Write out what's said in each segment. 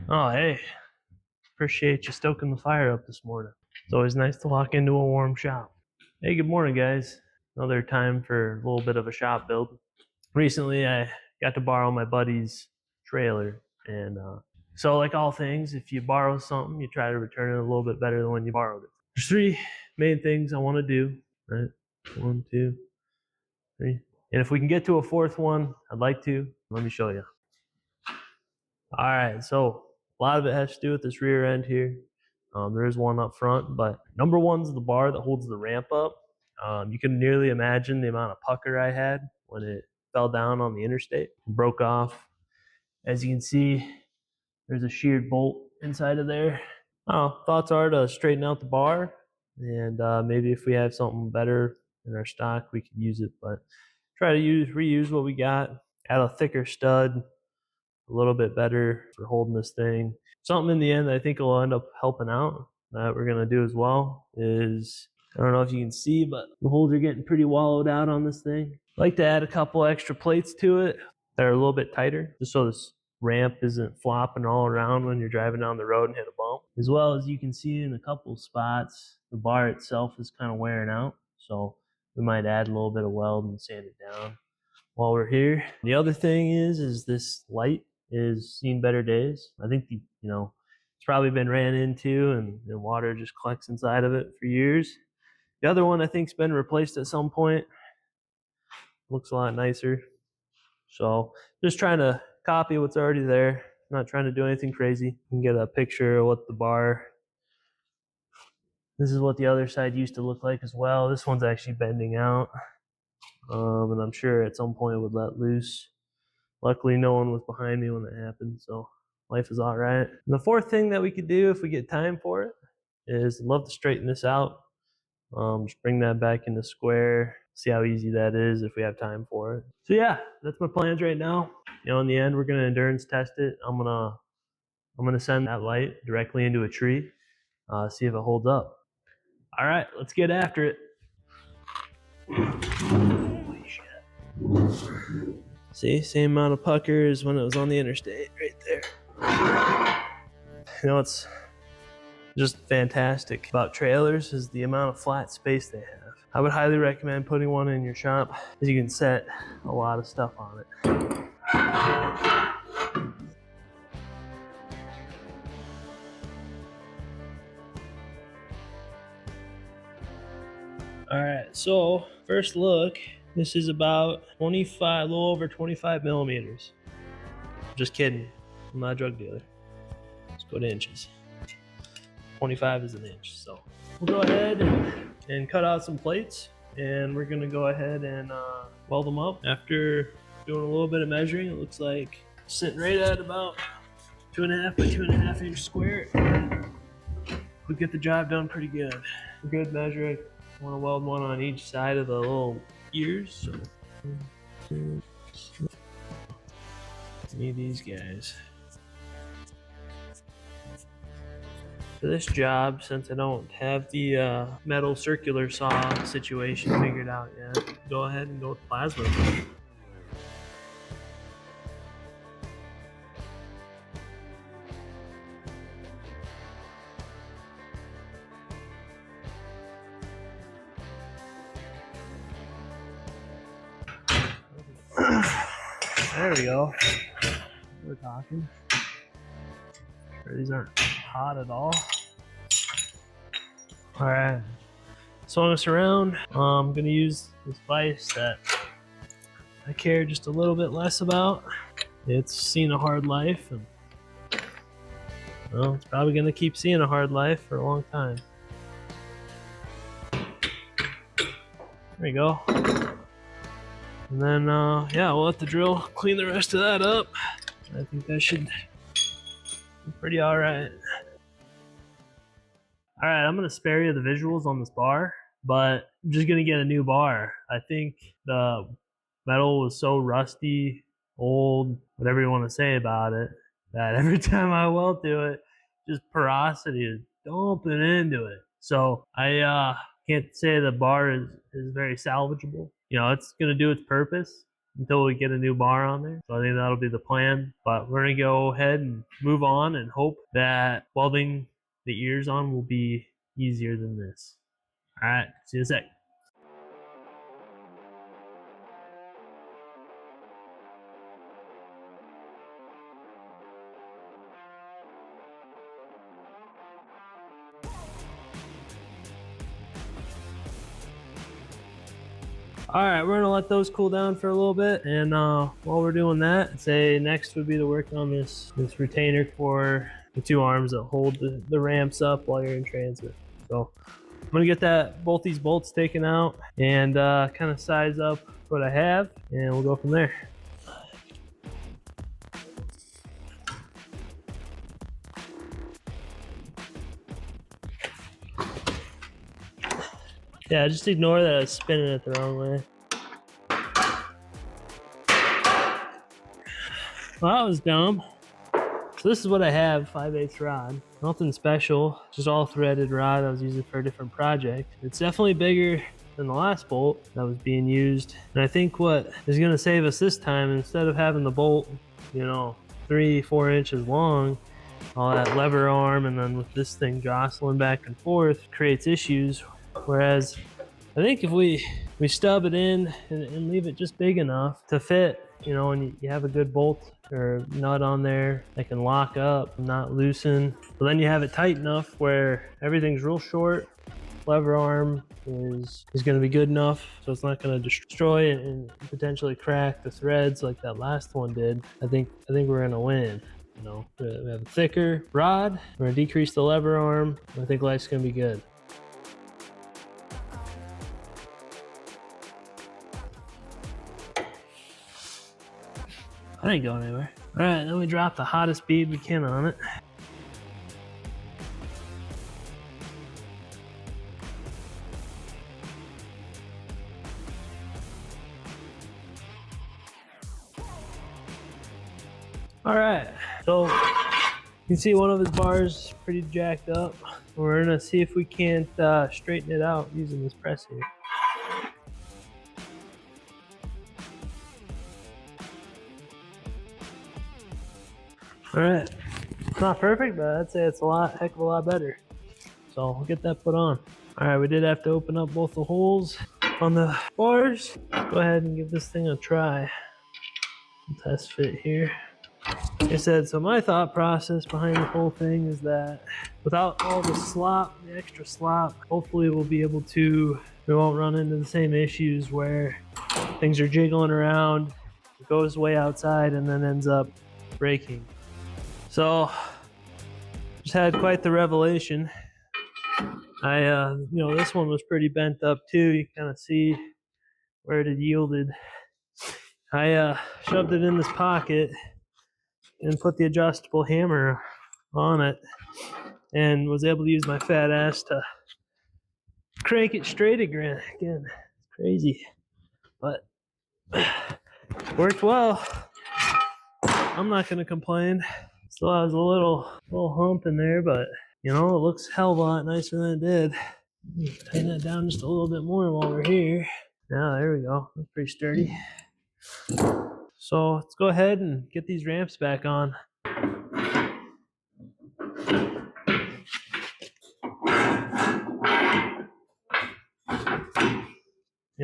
Oh, hey, appreciate you stoking the fire up this morning. It's always nice to walk into a warm shop. Hey, good morning, guys. Another time for a little bit of a shop build. Recently, I got to borrow my buddy's trailer, and so like all things, if you borrow something, you try to return it a little bit better than when you borrowed it. There's three main things I want to do, right? 1, 2, 3. And if we can get to a fourth one, I'd like to. Let me show you. All right, so a lot of it has to do with this rear end here. There is one up front, but number one's the bar that holds the ramp up. You can nearly imagine the amount of pucker I had when it fell down on the interstate, broke off. As you can see, there's a sheared bolt inside of there. Thoughts are to straighten out the bar, and maybe if we have something better in our stock, we can use it. But try to reuse what we got. Add a thicker stud, a little bit better for holding this thing. Something in the end that I think will end up helping out that we're going to do as well is, I don't know if you can see, but the holes are getting pretty wallowed out on this thing. I like to add a couple extra plates to it that are a little bit tighter, just so this ramp isn't flopping all around when you're driving down the road and hit a bump. As well as you can see in a couple spots, the bar itself is kind of wearing out. So we might add a little bit of weld and sand it down while we're here. The other thing is this light is seen better days. I think it's probably been ran into and water just collects inside of it for years. The other one I think's been replaced at some point. Looks a lot nicer. So just trying to copy what's already there. Not trying to do anything crazy. You can get a picture of what the bar. This is what the other side used to look like as well. This one's actually bending out. And I'm sure at some point it would let loose. Luckily, no one was behind me when that happened, so life is all right. And the fourth thing that we could do if we get time for it is I'd love to straighten this out. Just bring that back into square, see how easy that is if we have time for it. So yeah, that's my plans right now. In the end, we're gonna endurance test it. I'm gonna send that light directly into a tree, see if it holds up. All right, let's get after it. Holy shit. See, same amount of pucker as when it was on the interstate right there. It's just fantastic about trailers is the amount of flat space they have. I would highly recommend putting one in your shop because you can set a lot of stuff on it. All right, so first look, this is about 25, a little over 25 millimeters. Just kidding, I'm not a drug dealer. Let's go to inches. 25 is an inch. So we'll go ahead and cut out some plates, and we're gonna go ahead and weld them up. After doing a little bit of measuring, it looks like sitting right at about 2.5 by 2.5 inch square. We get the job done pretty good. Good measure. I want to weld one on each side of the little ears. So need these guys. For this job, since I don't have the metal circular saw situation figured out yet, go ahead and go with plasma. There we go. We're talking. These aren't hot at all. All right. Swung us around. I'm gonna use this vise that I care just a little bit less about. It's seen a hard life, and well, it's probably gonna keep seeing a hard life for a long time. There you go. And then, yeah, we'll let the drill clean the rest of that up. I think that should be pretty all right. All right, I'm gonna spare you the visuals on this bar, but I'm just gonna get a new bar. I think the metal was so rusty, old, whatever you want to say about it, that every time I weld to it, just porosity is dumping into it. So I can't say the bar is very salvageable. It's gonna do its purpose, until we get a new bar on there. So I think that'll be the plan. But we're gonna go ahead and move on and hope that welding the ears on will be easier than this. All right, see you in a sec. All right, we're gonna let those cool down for a little bit, and while we're doing that, I'd say next would be to work on this retainer for the two arms that hold the ramps up while you're in transit. So I'm gonna get both these bolts taken out and kind of size up what I have, and we'll go from there. Yeah, just ignore that I was spinning it the wrong way. Well, that was dumb. So this is what I have, 5/8 rod. Nothing special, just all threaded rod I was using for a different project. It's definitely bigger than the last bolt that was being used. And I think what is gonna save us this time, instead of having the bolt, 3-4 inches long, all that lever arm, and then with this thing jostling back and forth creates issues. Whereas I think if we stub it in and leave it just big enough to fit, and you have a good bolt or nut on there that can lock up and not loosen, but then you have it tight enough where everything's real short. Lever arm is going to be good enough, so it's not going to destroy and potentially crack the threads like that last one did. I think we're going to win. We have a thicker rod. We're going to decrease the lever arm. I think life's going to be good. That ain't going anywhere. All right, then we drop the hottest bead we can on it. All right, so you can see one of his bars pretty jacked up. We're gonna see if we can't straighten it out using this press here. All right, it's not perfect, but I'd say it's heck of a lot better. So we'll get that put on. All right, we did have to open up both the holes on the bars. Let's go ahead and give this thing a try. Test fit here. Like I said, so my thought process behind the whole thing is that without all the slop, the extra slop, hopefully we won't run into the same issues where things are jiggling around, it goes way outside and then ends up breaking. So just had quite the revelation. This one was pretty bent up too. You kind of see where it had yielded. I shoved it in this pocket and put the adjustable hammer on it and was able to use my fat ass to crank it straight again. It's crazy, but worked well. I'm not gonna complain. Still has a little hump in there, but it looks a hell of a lot nicer than it did. Tighten that down just a little bit more while we're here. Now there we go. That's pretty sturdy. So let's go ahead and get these ramps back on.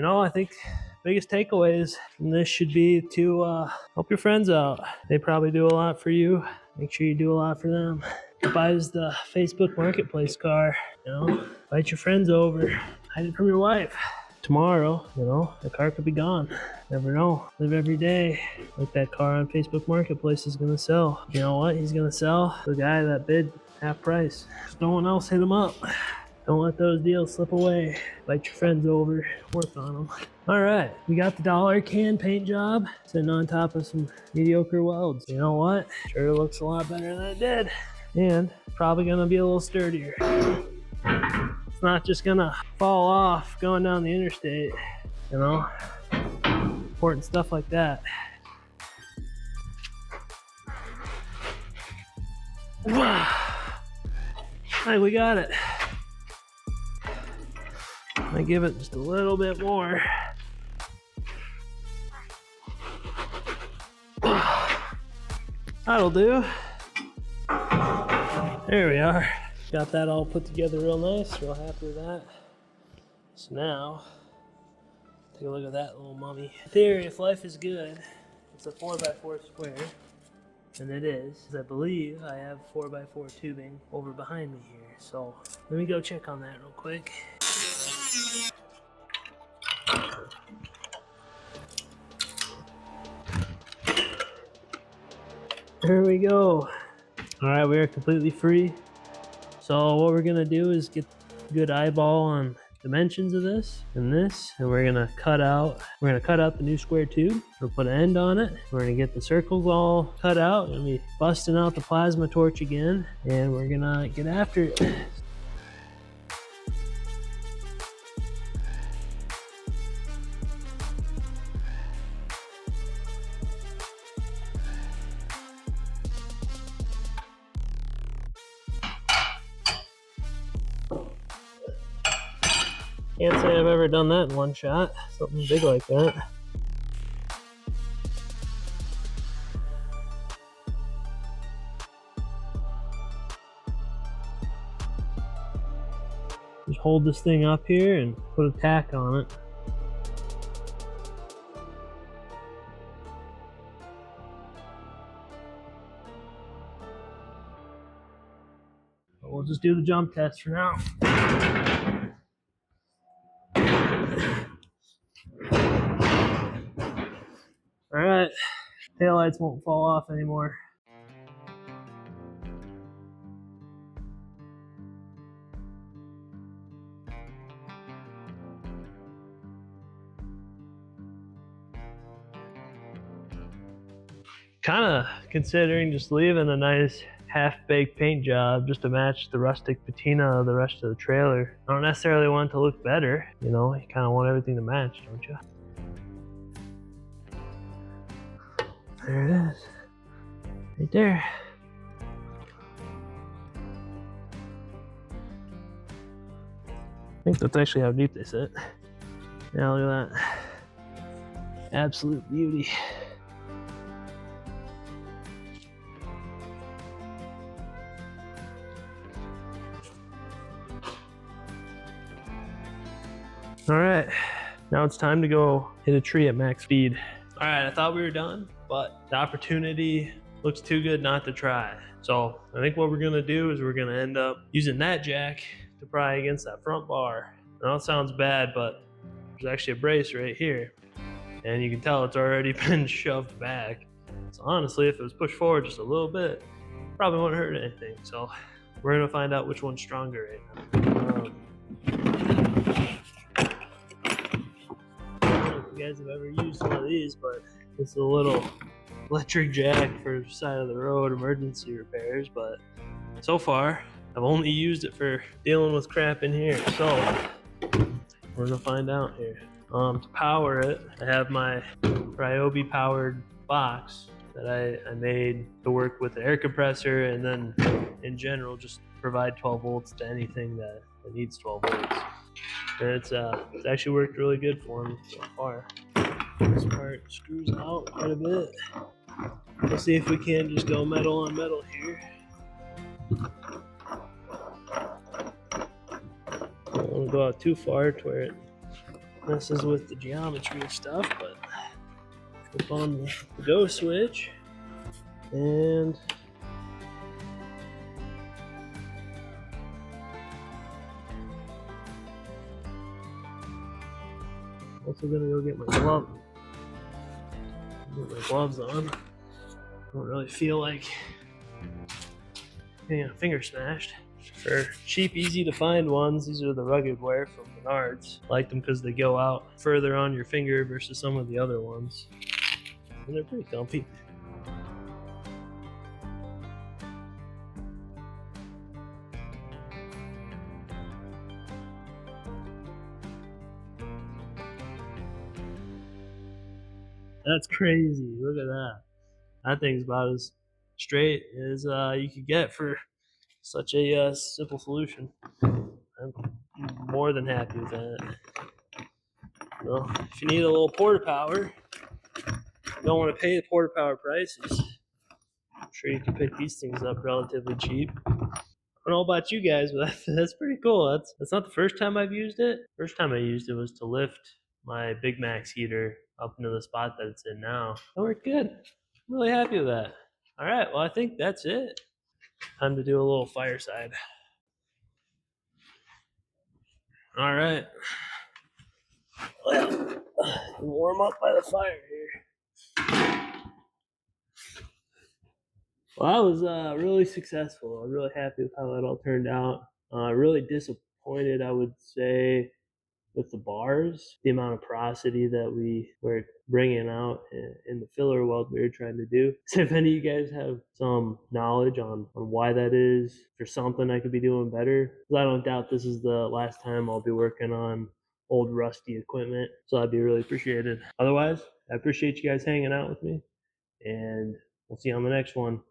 I think biggest takeaways from this should be to help your friends out. They probably do a lot for you. Make sure you do a lot for them. Buys the Facebook Marketplace car. Invite your friends over. Hide it from your wife. Tomorrow, the car could be gone. Never know. Live every day like that car on Facebook Marketplace is gonna sell. You know what? He's gonna sell the guy that bid half price. If no one else hit him up. Don't let those deals slip away. Invite your friends over, work on them. All right, we got the dollar can paint job sitting on top of some mediocre welds. You know what? Sure looks a lot better than it did. And probably gonna be a little sturdier. It's not just gonna fall off going down the interstate, important stuff like that. Wow. All right, we got it. I give it just a little bit more. That'll do. There we are. Got that all put together real nice. Real happy with that. So now, take a look at that little mummy. In theory, if life is good, it's a 4x4 square. And it is. I believe I have 4x4 tubing over behind me here. So let me go check on that real quick. There we go. All right, we are completely free. So what we're gonna do is get a good eyeball on dimensions of this, and we're gonna cut out the new square tube. We'll put an end on it. We're gonna get the circles all cut out. We're gonna be busting out the plasma torch again, and we're gonna get after it. Can't say I've ever done that in one shot. Something big like that. Just hold this thing up here and put a tack on it. But we'll just do the jump test for now. Alright, taillights won't fall off anymore. Kind of considering just leaving a nice half-baked paint job just to match the rustic patina of the rest of the trailer. I don't necessarily want it to look better, you know, you kind of want everything to match, don't you? There it is, right there. I think that's actually how deep they sit. Now look at that, absolute beauty. All right, now it's time to go hit a tree at max speed. All right, I thought we were done, but the opportunity looks too good not to try. So I think what we're gonna do is we're gonna end up using that jack to pry against that front bar. I know it sounds bad, but there's actually a brace right here, and you can tell it's already been shoved back. So honestly, if it was pushed forward just a little bit, probably wouldn't hurt anything. So we're gonna find out which one's stronger right now. You guys have ever used one of these, but it's a little electric jack for side of the road emergency repairs, but so far I've only used it for dealing with crap in here, so we're gonna find out here. To power it, I have my Ryobi powered box that I made to work with the air compressor, and then in general just provide 12 volts to anything that needs 12 volts. And it's actually worked really good for me so far. This part screws out quite a bit. We'll see if we can just go metal on metal here. I don't want to go out too far to where it messes with the geometry and stuff, but flip on the go switch and also gonna go get my glove. Put my gloves on. Don't really feel like getting a finger smashed. For cheap, easy to find ones, these are the rugged wear from Menards. I like them because they go out further on your finger versus some of the other ones. And they're pretty comfy. That's crazy. Look at that. That thing's about as straight as you could get for such a simple solution. I'm more than happy with that. Well, if you need a little porta power, you don't want to pay the porta power prices. sure you can pick these things up relatively cheap. I don't know about you guys, but that's pretty cool. That's not the first time I've used it. First time I used it was to lift my Big Max heater up into the spot that it's in now. It worked good. I'm really happy with that. All right, well, I think that's it. Time to do a little fireside. All right. Well, warm up by the fire here. Well, I was really successful. I'm really happy with how it all turned out. Really disappointed, I would say, with the bars, the amount of porosity that we were bringing out in the filler weld we were trying to do. So if any of you guys have some knowledge on why that is, if there's something I could be doing better, because I don't doubt this is the last time I'll be working on old rusty equipment, so that'd be really appreciated. Otherwise, I appreciate you guys hanging out with me, and we'll see you on the next one.